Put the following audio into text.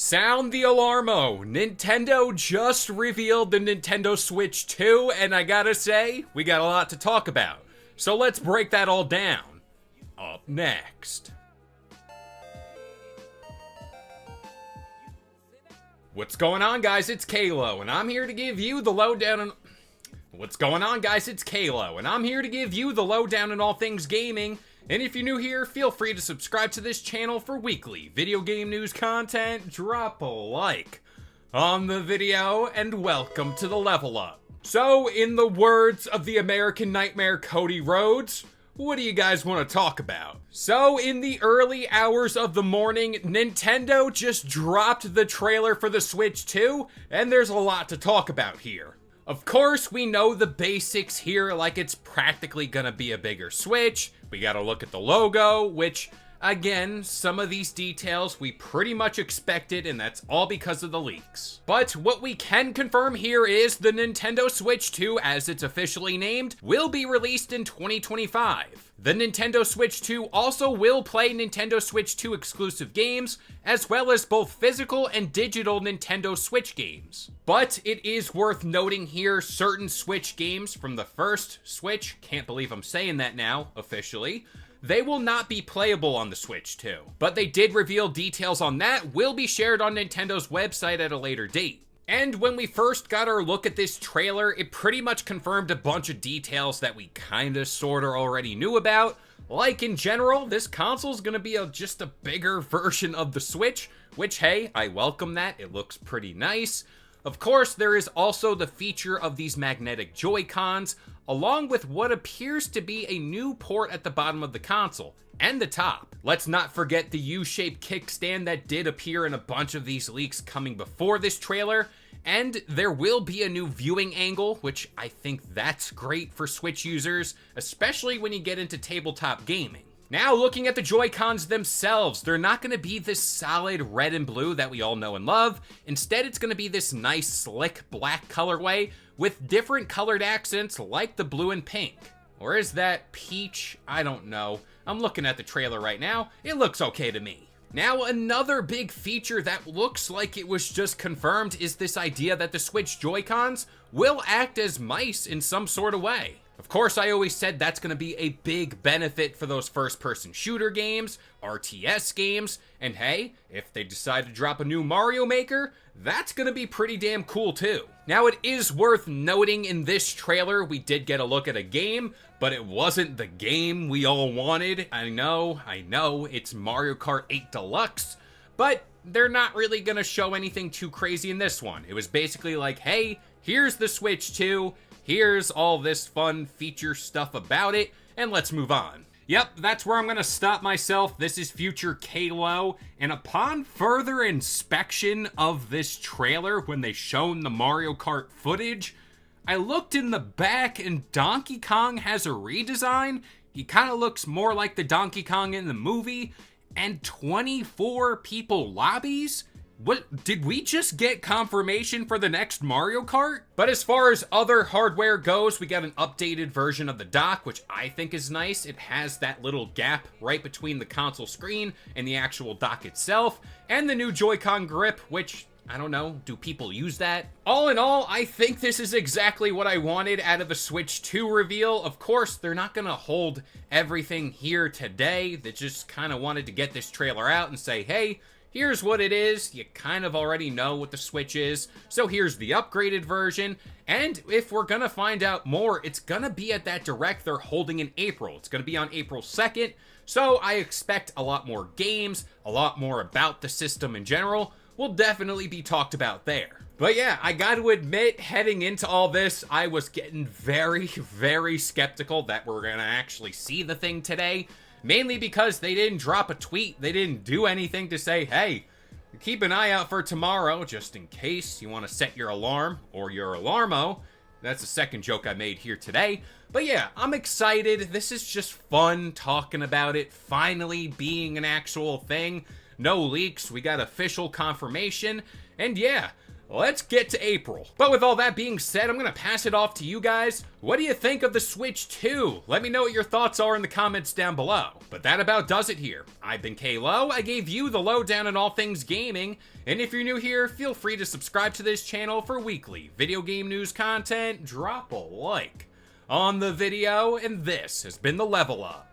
Sound the alarmo! Nintendo just revealed the Nintendo Switch 2, and I gotta say, we got a lot to talk about. So let's break that all down. Up next. What's going on, guys? It's Kalo, and I'm here to give you the lowdown on... What's going on, guys? It's Kalo, and I'm here to give you the lowdown on all things gaming. And if you're new here, feel free to subscribe to this channel for weekly video game news content. Drop a like on the video, and welcome to the Level Up. So, in the words of the American Nightmare Cody Rhodes, what do you guys want to talk about? So, in the early hours of the morning, Nintendo just dropped the trailer for the Switch 2, and there's a lot to talk about here. Of course, we know the basics here, like it's practically gonna be a bigger Switch. We gotta look at the logo, which, again, some of these details we pretty much expected, and that's all because of the leaks. But what we can confirm here is the Nintendo Switch 2, as it's officially named, will be released in 2025. The Nintendo Switch 2 also will play Nintendo Switch 2 exclusive games, as well as both physical and digital Nintendo Switch games. But it is worth noting here, certain Switch games from the first Switch, can't believe I'm saying that now, officially, they will not be playable on the Switch 2. But they did reveal details on that will be shared on Nintendo's website at a later date. And when we first got our look at this trailer, it pretty much confirmed a bunch of details that we kinda sorta already knew about. Like, in general, this console's gonna be just a bigger version of the Switch, which, hey, I welcome that. It looks pretty nice. Of course, there is also the feature of these magnetic Joy-Cons, along with what appears to be a new port at the bottom of the console, and the top. Let's not forget the U-shaped kickstand that did appear in a bunch of these leaks coming before this trailer, and there will be a new viewing angle, which I think that's great for Switch users, especially when you get into tabletop gaming. Now, looking at the Joy-Cons themselves, they're not going to be this solid red and blue that we all know and love. Instead, it's going to be this nice, slick black colorway with different colored accents like the blue and pink. Or is that peach? I don't know. I'm looking at the trailer right now. It looks okay to me. Now, another big feature that looks like it was just confirmed is this idea that the Switch Joy-Cons will act as mice in some sort of way. Of course, I always said that's going to be a big benefit for those first-person shooter games, RTS games, and hey, if they decide to drop a new Mario Maker, that's going to be pretty damn cool too. Now, it is worth noting in this trailer, we did get a look at a game, but it wasn't the game we all wanted. I know, it's Mario Kart 8 Deluxe, but they're not really going to show anything too crazy in this one. It was basically like, hey, here's the Switch 2, here's all this fun feature stuff about it, and let's move on. Yep, that's where I'm gonna stop myself. This is Future Kalo, and upon further inspection of this trailer, when they shown the Mario Kart footage, I looked in the back and Donkey Kong has a redesign. He kinda looks more like the Donkey Kong in the movie, and 24 people lobbies? What, did we just get confirmation for the next Mario Kart? But as far as other hardware goes, we got an updated version of the dock, which I think is nice. It has that little gap right between the console screen and the actual dock itself, and the new Joy-Con grip, which, I don't know, do people use that? All in all, I think this is exactly what I wanted out of the Switch 2 reveal. Of course, they're not gonna hold everything here today. They just kind of wanted to get this trailer out and say, hey, here's what it is. You kind of already know what the Switch is, so here's the upgraded version. And if we're gonna find out more, it's gonna be at that Direct they're holding in April. It's gonna be on April 2nd, so I expect a lot more games, a lot more about the system in general will definitely be talked about there. But yeah, I gotta admit, heading into all this, I was getting very, very skeptical that we're gonna actually see the thing today. Mainly because they didn't drop a tweet, they didn't do anything to say, hey, keep an eye out for tomorrow, just in case you want to set your alarm, or your alarmo. That's the second joke I made here today. But yeah, I'm excited. This is just fun talking about it finally being an actual thing. No leaks, we got official confirmation, and yeah, let's get to April. But with all that being said, I'm gonna pass it off to you guys. What do you think of the Switch 2? Let me know what your thoughts are in the comments down below. But that about does it here. I've been K-Lo, I gave you the lowdown on all things gaming, and if you're new here, feel free to subscribe to this channel for weekly video game news content. Drop a like on the video, and this has been the Level Up.